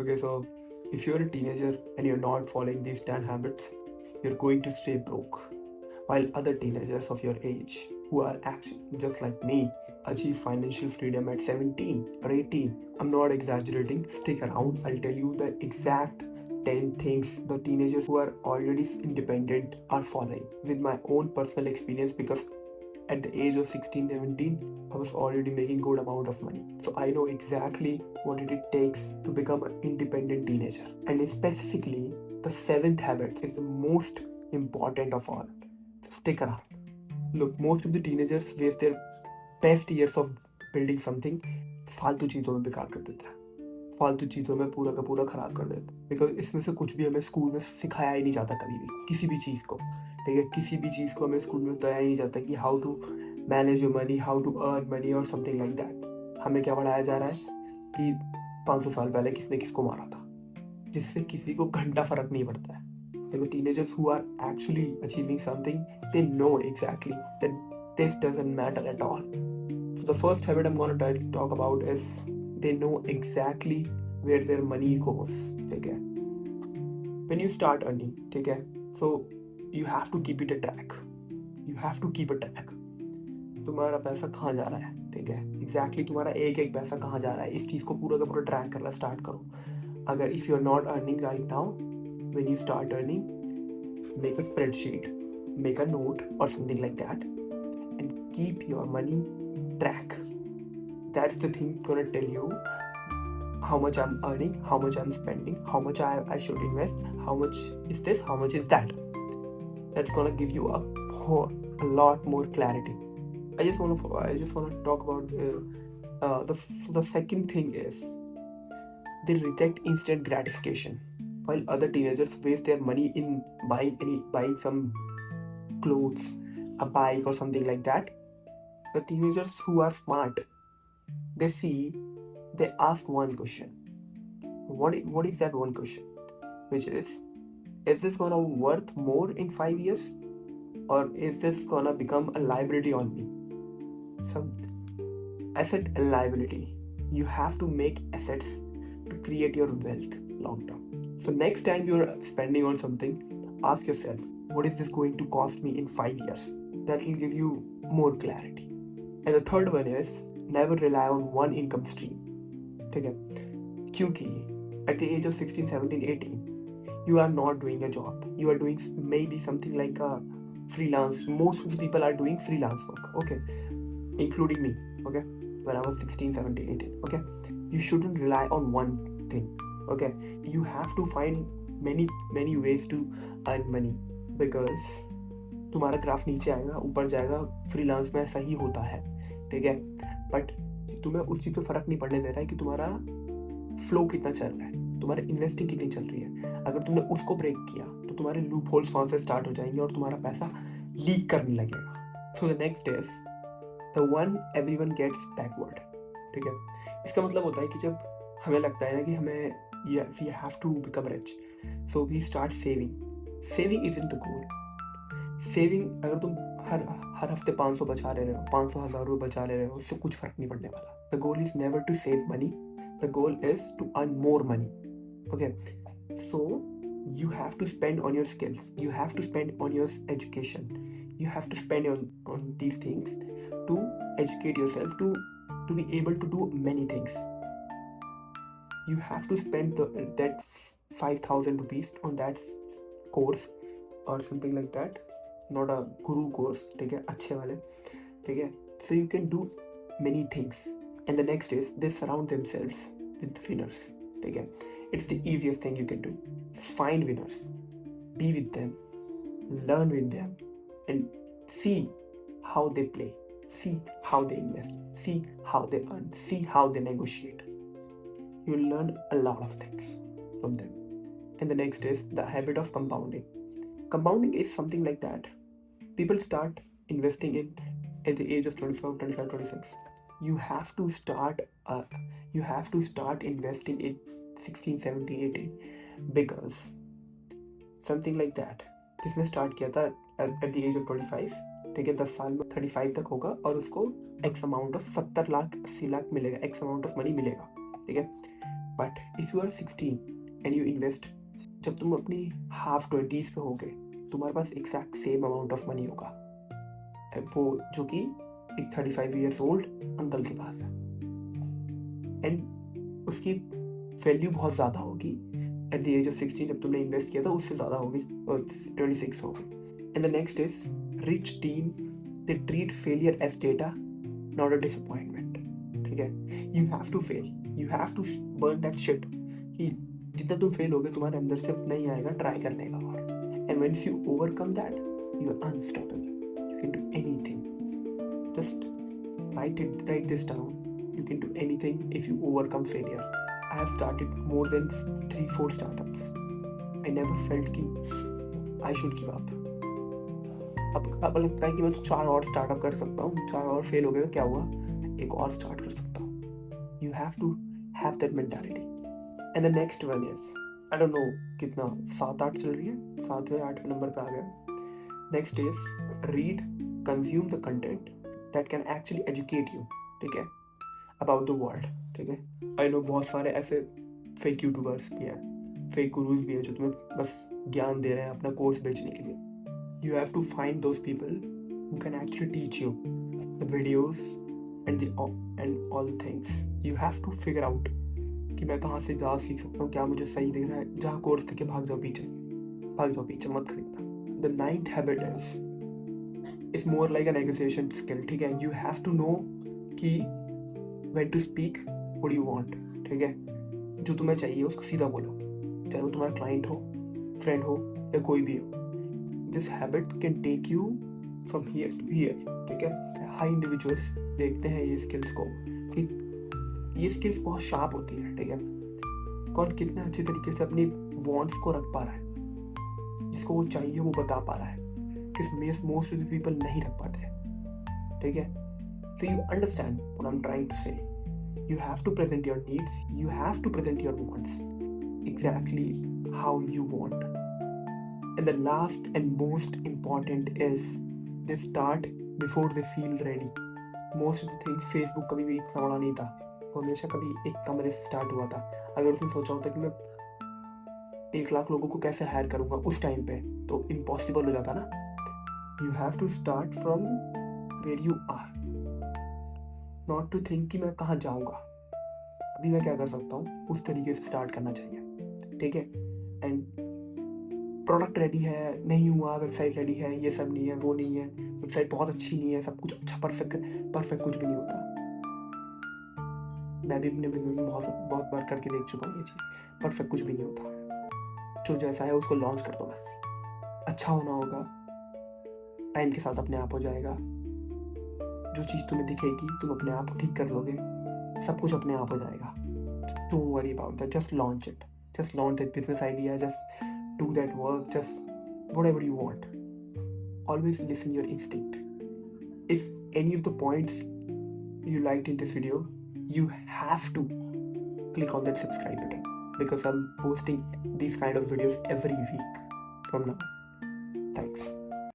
Okay, so if you're a teenager and you're not following these 10 habits, you're going to stay broke. While other teenagers of your age, who are actually just like me, achieve financial freedom at 17 or 18. I'm not exaggerating. Stick around. I'll tell you the exact 10 things the teenagers who are already independent are following with my own personal experience, because at the age of 16, 17, I was already making good amount of money. So I know exactly what it takes to become an independent teenager. And specifically, the seventh habit is the most important of all. So stick around. Look, most of the teenagers waste their best years of building something फालतू चीज़ों में बेकार कर देता है, फालतू चीज़ों में पूरा का पूरा ख़राब कर देता है। बिकॉज इसमें से कुछ भी हमें स्कूल में सिखाया ही नहीं जाता कभी भी, किसी भी चीज़ को, ठीक है, किसी भी चीज़ को हमें स्कूल में बताया ही नहीं जाता कि how to manage your money, how to earn money और समथिंग लाइक दैट। हमें क्या पढ़ाया जा रहा है कि 500 साल पहले किसने किसको मारा था, जिससे किसी को घंटा फ़र्क नहीं पड़ता है। And the teenagers who are actually achieving something, they know exactly that this doesn't matter at all. So the first habit I'm going to talk about is they know exactly where their money goes. Okay, when you start earning, okay, so you have to keep it a track. You have to keep a track. तुम्हारा पैसा कहाँ जा रहा है, ठीक है, exactly तुम्हारा एक एक पैसा कहाँ जा रहा है, इस चीज़ को पूरा का पूरा ट्रैक करना स्टार्ट करो. अगर if you are not earning right now, when you start earning, make a spreadsheet, make a note or something like that, and keep your money track. That's the thing gonna tell you how much I'm earning, how much I'm spending, how much I should invest, how much is this, how much is that. That's gonna give you a lot more clarity. I just wanna talk about the second thing is they reject instant gratification. While other teenagers waste their money in buying some clothes, a bike or something like that, the teenagers who are smart, they ask one question. What is that one question? Which is this gonna worth more in 5 years, or is this gonna become a liability on me? Some asset and liability. You have to make assets to create your wealth long term. So next time you're spending on something, ask yourself, what is this going to cost me in 5 years? That will give you more clarity. And the third one is never rely on one income stream. ठीक है, क्योंकि at the age of 16, 17, 18, you are not doing a job. You are doing maybe something like a freelance. Most of the people are doing freelance work, okay, including me, okay, when I was 16, 17, 18, okay. You shouldn't rely on one thing. Okay, you have to find many ways to earn money, because तुम्हारा graph नीचे आएगा ऊपर जाएगा, freelance में ऐसा ही होता है, ठीक है. बट तुम्हें उस चीज़ पे फ़र्क नहीं पड़ने दे रहा है कि तुम्हारा फ्लो कितना चल रहा है, तुम्हारी इन्वेस्टिंग कितनी चल रही है. अगर तुमने उसको ब्रेक किया तो तुम्हारे लूप होल्स वहाँ से स्टार्ट हो जाएंगे और तुम्हारा पैसा लीक करने लगेगा. So the next is the one everyone gets backward. ठीक है, इसका मतलब होता है कि जब हमें लगता है ना कि हमें we have to become rich, so we start saving. Saving isn't the goal. Saving, अगर तुम हर हफ्ते 500 बचा ले रहे हो, 500,000 रुपये बचा ले रहे हो, उससे कुछ फर्क नहीं पड़ने वाला. The goal is never to save money. The goal is to earn more money. Okay, so you have to spend on your skills. You have to spend on your education. You have to spend on these things to educate yourself to be able to do many things. You have to spend that 5,000 rupees on that course or something like that, not a guru course, ठीक है, अच्छे वाले, ठीक है. So you can do many things. And the next is they surround themselves with winners, ठीक है. It's the easiest thing you can do. Find winners, be with them, learn with them, and see how they play, see how they invest, see how they earn, see how they negotiate. You'll learn a lot of things from them. And the next is the habit of compounding. Compounding is something like that. People start investing in at the age of 24, 25, 26. You have to start investing in 16, 17, 18, because something like that. जिसने start किया था at the age of 25, ठीक है, 10 साल में 35 तक होगा और उसको X amount of 70 lakh 80 lakh मिलेगा, X amount of money मिलेगा, ठीक है. But if you are 16 and you invest, जब तुम अपनी हाफ 20s पे होगे, तुम्हारे पास exact same amount of money होगा वो जो कि एक 35 ईयर्स ओल्ड अंकल के पास है, एंड उसकी वैल्यू बहुत ज़्यादा होगी एट द एज ऑफ 16 जब तुमने इन्वेस्ट किया था उससे ज़्यादा होगी, 26 होगी। And the next is rich team, they treat failure as data not a disappointment. ठीक है, you have to fail, you have to burn that shit कि जितना तुम फेल होगे तुम्हारे अंदर से उतना ही आएगा ट्राई करने का। और and once you overcome that you are unstoppable, you can do anything. Just write this down. You can do anything if you overcome failure. I have started more than 3-4 startups. I never felt कि I should give up. अब लगता है कि मैं तो 4 और startup कर सकता हूँ, 4 और फेल हो गए तो क्या हुआ, एक और स्टार्ट कर सकता हूँ। You have to have that mentality. And the next one is, I don't know कितना 7-8 चल रही है, 7वें-8वें नंबर पे आ गया। Next is read, consume the content that can actually educate you, ठीक है, about the world। ठीक है, I know बहुत सारे ऐसे फेक यूट्यूबर्स भी हैं, फेक गुरुज भी हैं जो तुम्हें बस ज्ञान दे रहे हैं अपना कोर्स बेचने के लिए। You have to find those people who can actually teach you the videos and all things. You have to figure out कि मैं कहाँ से ज़्यादा सीख सकता हूँ, क्या मुझे सही दिख रहा है, जहाँ कोर्स थे भाग जाओ पीछे मत खरीदना। The 9th habit is more like a negotiation skill। ठीक है, you have to know कि when to speak what you want। ठीक है, जो तुम्हें चाहिए उसको सीधा बोलो, चाहे वो तुम्हारा क्लाइंट हो, फ्रेंड हो या कोई भी हो। This habit can take you from here to here। ठीक है, हाई इंडिविजुअल्स देखते हैं ये स्किल्स को कि ये स्किल्स बहुत शार्प होती है। ठीक है, कौन कितने अच्छे तरीके से अपनी वॉन्ट्स को रख पा रहा है, जिसको वो चाहिए वो बता पा रहा है, किस मोस्ट ऑफ द पीपल नहीं रख पाते हैं। ठीक है, so you understand what I am trying to say. You have to present your needs, you have to present your wants exactly how you want. And the last and most important is they start before they feel ready. Most of the thing, Facebook कभी भी इतना बड़ा नहीं था, वो हमेशा कभी एक कमरे से स्टार्ट हुआ था। अगर उसने सोचा होता कि मैं 1 लाख लोगों को कैसे हायर करूंगा उस टाइम पे, तो इम्पॉसिबल हो जाता ना। You have to start from where you are, not to think कि मैं कहाँ जाऊंगा, अभी मैं क्या कर सकता हूँ, उस तरीके से स्टार्ट करना चाहिए। ठीक है, एंड प्रोडक्ट रेडी है नहीं हुआ, वेबसाइट रेडी है, ये सब नहीं है, वो नहीं है, वेबसाइट बहुत अच्छी नहीं है, सब कुछ अच्छा परफेक्ट कुछ भी नहीं होता। मैं भी अपने बिजनेस में बहुत बार करके देख चुका हूँ ये चीज़, परफेक्ट कुछ भी नहीं होता। जो जैसा है उसको लॉन्च कर दो बस, अच्छा होना होगा, टाइम के साथ अपने आप हो जाएगा। जो चीज़ तुम्हें दिखेगी तुम अपने आप ठीक कर लोगे, सब कुछ अपने आप हो जाएगा। Don't worry about that, just launch it, just launch that business idea, just do that work, just whatever you want. Always listen your instinct. If any of the points you liked in this video, you have to click on that subscribe button, because I'm posting these kind of videos every week from now. Thanks.